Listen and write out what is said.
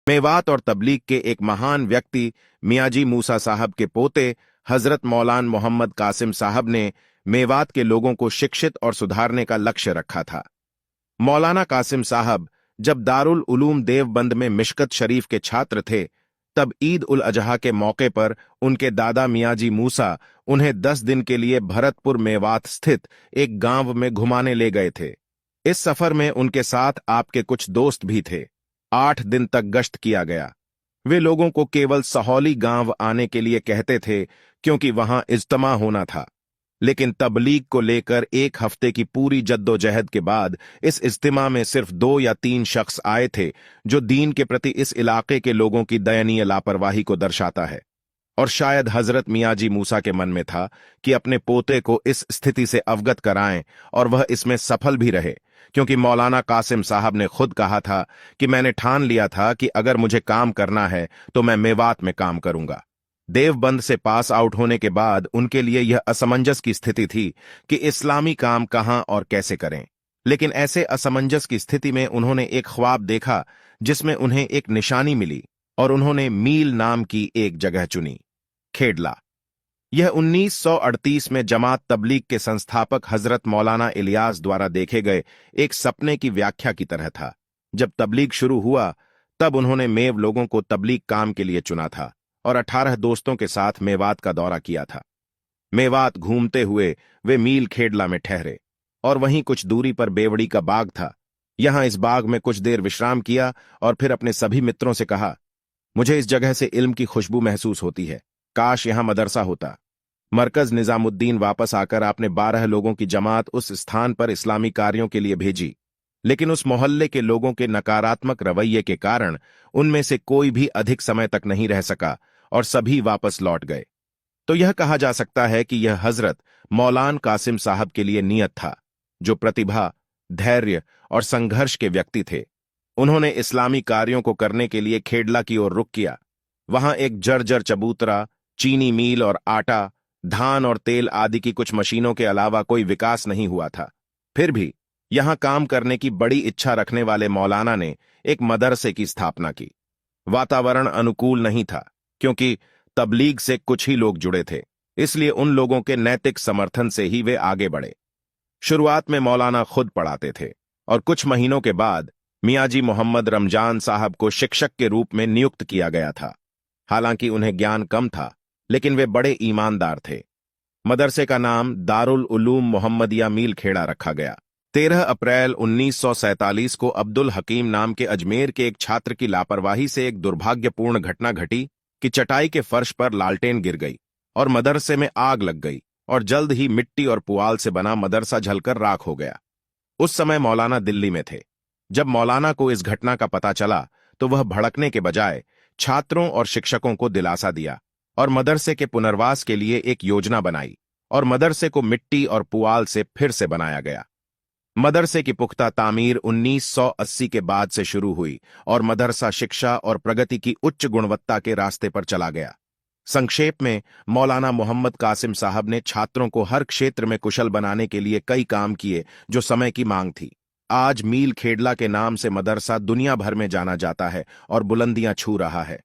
मेवात और तबलीग के एक महान व्यक्ति मियाजी मूसा साहब के पोते हजरत मौलाना मोहम्मद कासिम साहब ने मेवात के लोगों को शिक्षित और सुधारने का लक्ष्य रखा था। मौलाना कासिम साहब जब दारुल उलूम देवबंद में मिशकत शरीफ के छात्र थे, तब ईद उल अजहा के मौके पर उनके दादा मियाजी मूसा उन्हें 10 दिन के लिए भरतपुर मेवात स्थित एक गांव में घुमाने ले गए थे। इस सफर में उनके साथ आपके कुछ दोस्त भी थे। 8 दिन तक गश्त किया गया। वे लोगों को केवल सहोली गांव आने के लिए कहते थे क्योंकि वहां इज्तिमा होना था, लेकिन तबलीग को लेकर 1 हफ्ते की पूरी जद्दोजहद के बाद इस इज्तिमा में सिर्फ 2 या 3 शख्स आए थे, जो दीन के प्रति इस इलाके के लोगों की दयनीय लापरवाही को दर्शाता है। और शायद हजरत मियाजी मूसा के मन में था कि अपने पोते को इस स्थिति से अवगत कराएं, और वह इसमें सफल भी रहे, क्योंकि मौलाना कासिम साहब ने खुद कहा था कि मैंने ठान लिया था कि अगर मुझे काम करना है तो मैं मेवात में काम करूंगा। देवबंद से पास आउट होने के बाद उनके लिए यह असमंजस की स्थिति थी कि इस्लामी काम कहां और कैसे करें, लेकिन ऐसे असमंजस की स्थिति में उन्होंने एक ख्वाब देखा जिसमें उन्हें एक निशानी मिली, और उन्होंने मील नाम की एक जगह चुनी, खेडला। यह 1938 में जमात तबलीग के संस्थापक हजरत मौलाना इलियास द्वारा देखे गए एक सपने की व्याख्या की तरह था। जब तबलीग शुरू हुआ तब उन्होंने मेव लोगों को तबलीग काम के लिए चुना था और 18 दोस्तों के साथ मेवात का दौरा किया था। मेवात घूमते हुए वे मील खेडला में ठहरे, और वहीं कुछ दूरी पर बेवड़ी का बाग था। यहां इस बाग में कुछ देर विश्राम किया और फिर अपने सभी मित्रों से कहा, मुझे इस जगह से इल्म की खुशबू महसूस होती है, काश यहां मदरसा होता। मरकज निजामुद्दीन वापस आकर आपने 12 लोगों की जमात उस स्थान पर इस्लामी कार्यों के लिए भेजी, लेकिन उस मोहल्ले के लोगों के नकारात्मक रवैये के कारण उनमें से कोई भी अधिक समय तक नहीं रह सका और सभी वापस लौट गए। तो यह कहा जा सकता है कि यह हजरत मौलाना कासिम साहब के लिए नियत था, जो प्रतिभा, धैर्य और संघर्ष के व्यक्ति थे। उन्होंने इस्लामी कार्यों को करने के लिए खेडला की ओर रुख किया। वहां एक जर्जर चबूतरा, चीनी मील और आटा, धान और तेल आदि की कुछ मशीनों के अलावा कोई विकास नहीं हुआ था। फिर भी यहां काम करने की बड़ी इच्छा रखने वाले मौलाना ने एक मदरसे की स्थापना की। वातावरण अनुकूल नहीं था, क्योंकि तबलीग से कुछ ही लोग जुड़े थे, इसलिए उन लोगों के नैतिक समर्थन से ही वे आगे बढ़े। शुरुआत में मौलाना खुद पढ़ाते थे, और कुछ महीनों के बाद मियाजी मोहम्मद रमजान साहब को शिक्षक के रूप में नियुक्त किया गया था। हालांकि उन्हें ज्ञान कम था, लेकिन वे बड़े ईमानदार थे। मदरसे का नाम दारुल उलूम मोहम्मदिया मील खेड़ा रखा गया। 13 अप्रैल 1947 को अब्दुल हकीम नाम के अजमेर के एक छात्र की लापरवाही से एक दुर्भाग्यपूर्ण घटना घटी कि चटाई के फर्श पर लालटेन गिर गई और मदरसे में आग लग गई, और जल्द ही मिट्टी और पुआल से बना मदरसा जलकर राख हो गया। उस समय मौलाना दिल्ली में थे। जब मौलाना को इस घटना का पता चला तो वह भड़कने के बजाय छात्रों और शिक्षकों को दिलासा दिया और मदरसे के पुनर्वास के लिए एक योजना बनाई, और मदरसे को मिट्टी और पुआल से फिर से बनाया गया। मदरसे की पुख्ता तामीर 1980 के बाद से शुरू हुई और मदरसा शिक्षा और प्रगति की उच्च गुणवत्ता के रास्ते पर चला गया। संक्षेप में, मौलाना मोहम्मद कासिम साहब ने छात्रों को हर क्षेत्र में कुशल बनाने के लिए कई काम किए जो समय की मांग थी। आज मील खेडला के नाम से मदरसा दुनिया भर में जाना जाता है और बुलंदियां छू रहा है।